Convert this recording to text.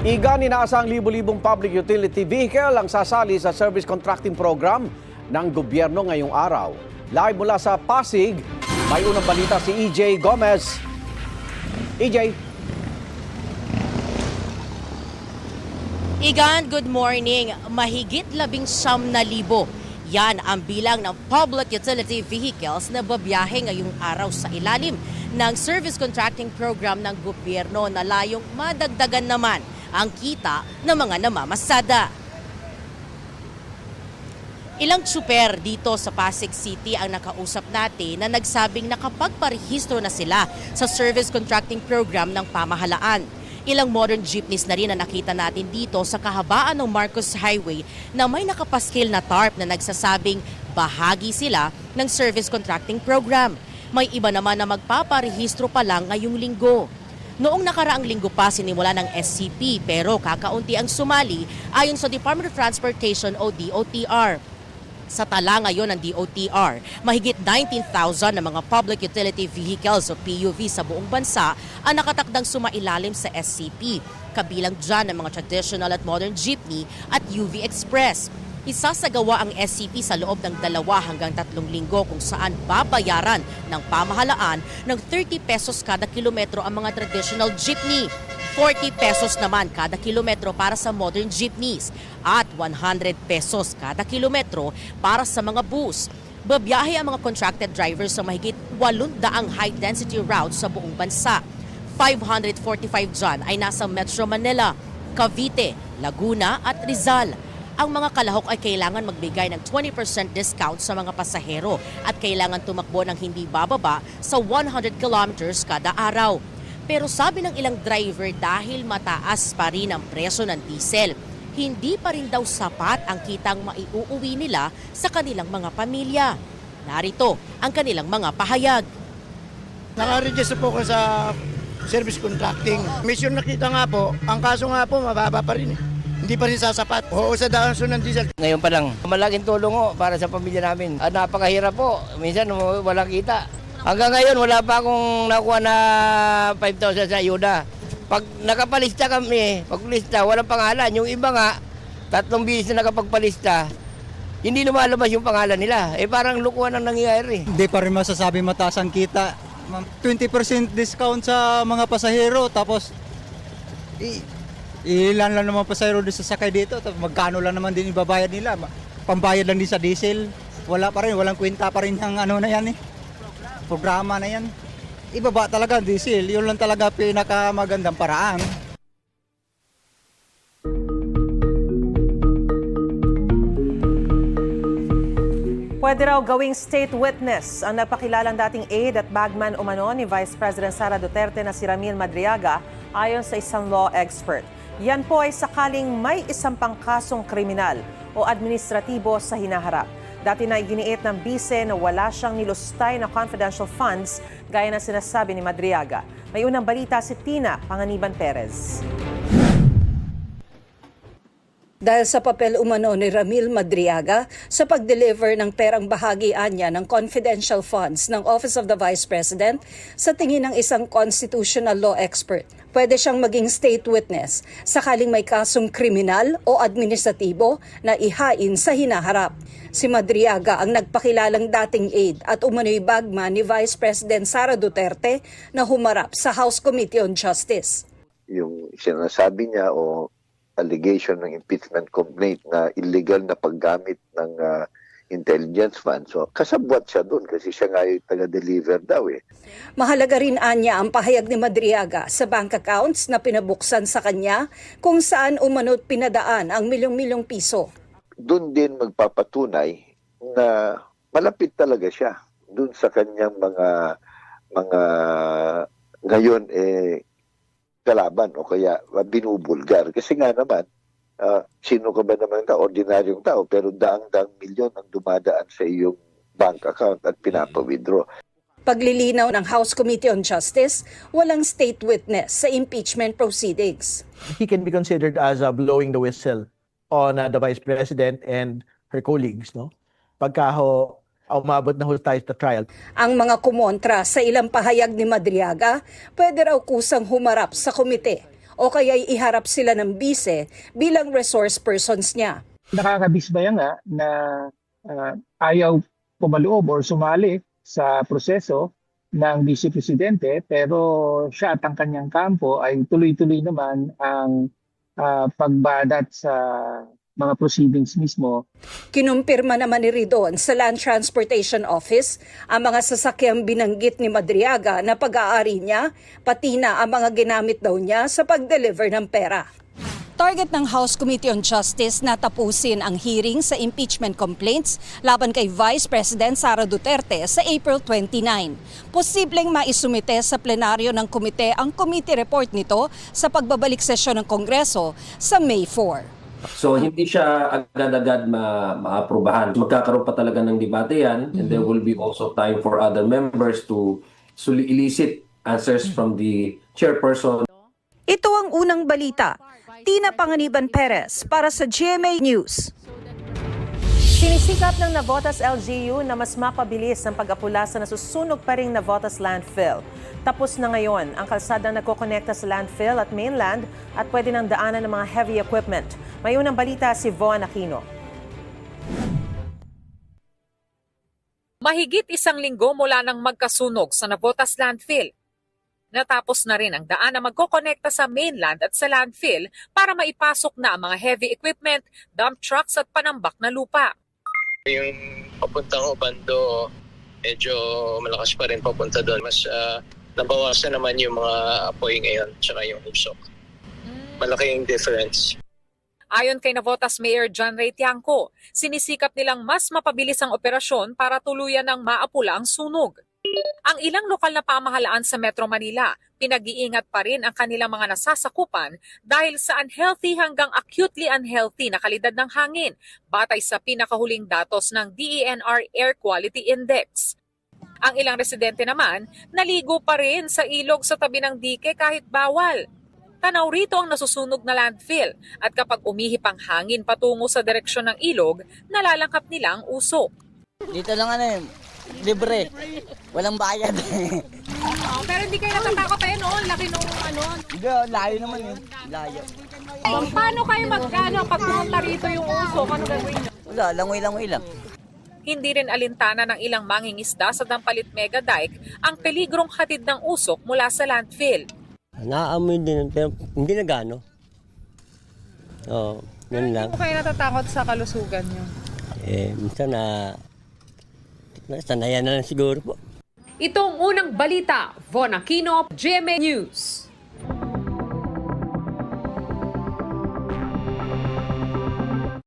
Igan, inaasang libo-libong public utility vehicle ang sasali sa service contracting program ng gobyerno ngayong araw. Live mula sa Pasig, may unang balita si EJ Gomez. EJ. Igan, good morning. Mahigit 19,000 yan ang bilang ng public utility vehicles na babiyahe ngayong araw sa ilalim ng service contracting program ng gobyerno na layong madagdagan naman ang kita ng mga namamasada. Ilang tsuper dito sa Pasig City ang nakausap natin na nagsabing nakapagparehistro na sila sa service contracting program ng pamahalaan. Ilang modern jeepneys na rin na nakita natin dito sa kahabaan ng Marcos Highway na may nakapaskil na tarp na nagsasabing bahagi sila ng service contracting program. May iba naman na magpaparehistro pa lang ngayong linggo. Noong nakaraang linggo pa sinimula ng SCP pero kakaunti ang sumali ayon sa Department of Transportation o DOTR. Sa tala ngayon ng DOTR, mahigit 19,000 na mga public utility vehicles o PUV sa buong bansa ang nakatakdang sumailalim sa SCP. Kabilang dyan ang mga traditional at modern jeepney at UV Express. Isasagawa ang SCP sa loob ng 2 hanggang 3 linggo kung saan babayaran ng pamahalaan ng 30 pesos kada kilometro ang mga traditional jeepney. 40 pesos naman kada kilometro para sa modern jeepneys at 100 pesos kada kilometro para sa mga bus. Babiyahe ang mga contracted drivers sa mahigit 800 high-density routes sa buong bansa. 545 dyan ay nasa Metro Manila, Cavite, Laguna at Rizal. Ang mga kalahok ay kailangan magbigay ng 20% discount sa mga pasahero at kailangan tumakbo ng hindi bababa sa 100 kilometers kada araw. Pero sabi ng ilang driver dahil mataas pa rin ang presyo ng diesel, hindi pa rin daw sapat ang kitang maiuuwi nila sa kanilang mga pamilya. Narito ang kanilang mga pahayag. Naka-register po ko sa service contracting. Mission nakita nga po, ang kaso nga po mababa pa rin eh. Hindi pa rin sasapat. Oo, sa daan ng diesel. Ngayon pa lang, malaking tulong ho para sa pamilya namin. Napakahirap po. Minsan walang kita. Hanggang ngayon, wala pa akong nakuha na 5,000 sa ayuda. Pag nakapalista kami, paglista, walang pangalan. Yung iba nga, 3 bihis na nakapagpalista, hindi lumalabas yung pangalan nila. Parang lukuhan ang nangyayari. Hindi pa rin masasabi mataas ang kita. 20% discount sa mga pasahero, tapos ilan lang naman pasahero din sasakay dito, tapos magkano lang naman din ibabayad nila. Pambayad lang din sa diesel. Wala pa rin, walang kwenta pa rin ang ano na yan eh. Programa na yan. Ibaba talaga ang diesel. Yun lang talaga pinakamagandang paraan. Pwede raw gawing state witness ang napakilalang dating aide at bagman umano ni Vice President Sara Duterte na si Ramil Madriaga ayon sa isang law expert. Yan po ay sakaling may isang pangkasong kriminal o administratibo sa hinaharap. Dati na iginiit ng bise na wala siyang nilustay na confidential funds gaya ng sinasabi ni Madriaga. May unang balita si Tina Panganiban Perez. Dahil sa papel umano ni Ramil Madriaga sa pag-deliver ng perang bahagian niya ng confidential funds ng Office of the Vice President, sa tingin ng isang constitutional law expert, pwede siyang maging state witness sakaling may kasong kriminal o administratibo na ihain sa hinaharap. Si Madriaga ang nagpakilalang dating aide at umano'y bagman ni Vice President Sara Duterte na humarap sa House Committee on Justice. Yung sinasabi niya o allegation ng impeachment complaint na illegal na paggamit ng intelligence fund. So, kasabwat siya doon kasi siya nga yung taga-deliver daw eh. Mahalaga rin anya ang pahayag ni Madriaga sa bank accounts na pinabuksan sa kanya kung saan umano't pinadaan ang milyong-milyong piso. Doon din magpapatunay na malapit talaga siya doon sa kanyang mga ngayon kalaban o kaya binubulgar. Kasi nga naman, sino ka ba naman ka? Ordinaryong tao, pero daang-daang milyon ang dumadaan sa iyong bank account at pinapa-withdraw. Paglilinaw ng House Committee on Justice, walang state witness sa impeachment proceedings. He can be considered as blowing the whistle on the Vice President and her colleagues, no? Pagka umabot na tayo sa trial. Ang mga kumontra sa ilang pahayag ni Madriaga, pwede raw kusang humarap sa komite o kaya'y iharap sila ng bise bilang resource persons niya. Nakakabisbaya nga na ayaw pumaloob or sumali sa proseso ng Vice Presidente, pero siya at ang kanyang kampo ay tuloy-tuloy naman ang pagbadat sa mga proceedings mismo. Kinumpirma naman ni Ridon sa Land Transportation Office ang mga sasakyang binanggit ni Madriaga na pag-aari niya, pati na ang mga ginamit daw niya sa pag-deliver ng pera. Target ng House Committee on Justice na tapusin ang hearing sa impeachment complaints laban kay Vice President Sara Duterte sa April 29. Posibleng maisumite sa plenaryo ng komite ang committee report nito sa pagbabalik sesyon ng Kongreso sa May 4. So hindi siya agad-agad maaprubahan. Magkakaroon pa talaga ng debate yan, and there will be also time for other members to elicit answers from the chairperson. Ito ang unang balita. Tina Panganiban Perez para sa GMA News. Sinisikap ng Navotas LGU na mas mapabilis ang pag-apula sa nasusunog pa ring Navotas landfill. Tapos na ngayon ang kalsadang nagkokonekta sa landfill at mainland at pwede nang daanan ng mga heavy equipment. May unang balita si Von Aquino. Mahigit 1 linggo mula nang magkasunog sa Navotas landfill. Natapos na rin ang daan na magkokonekta sa mainland at sa landfill para maipasok na ang mga heavy equipment, dump trucks at panambak na lupa. Yung papuntang Obando, medyo malakas pa rin papunta doon. Mas nabawasan naman yung mga apoy ngayon tsaka yung usok. Malaking difference. Ayon kay Navotas Mayor John Ray Tiangco, sinisikap nilang mas mapabilis ang operasyon para tuluyan ng maapula ang sunog. Ang ilang lokal na pamahalaan sa Metro Manila, pinag-iingat pa rin ang kanilang mga nasasakupan dahil sa unhealthy hanggang acutely unhealthy na kalidad ng hangin, batay sa pinakahuling datos ng DENR Air Quality Index. Ang ilang residente naman, naligo pa rin sa ilog sa tabi ng dike kahit bawal. Tanaw rito ang nasusunog na landfill at kapag umihip ang hangin patungo sa direksyon ng ilog, nalalangkap nila ang usok. Dito lang libre. Walang bayad. Pero hindi kayo natatakot tayo noon, laki nung Hindi, layo naman yun. Layo. Paano kayo pag pumunta rito yung usok? Ano gagawin nyo? Wala, langoy lang. Hindi rin alintana ng ilang mangingisda sa Dampalit Mega Dike ang peligrong hatid ng usok mula sa landfill. Naamoy din, pero hindi na gano. Oo, yun lang. Hindi kayo natatakot sa kalusugan nyo? Minsan sanayan na lang siguro po. Itong unang balita, Von Aquino, GMA News.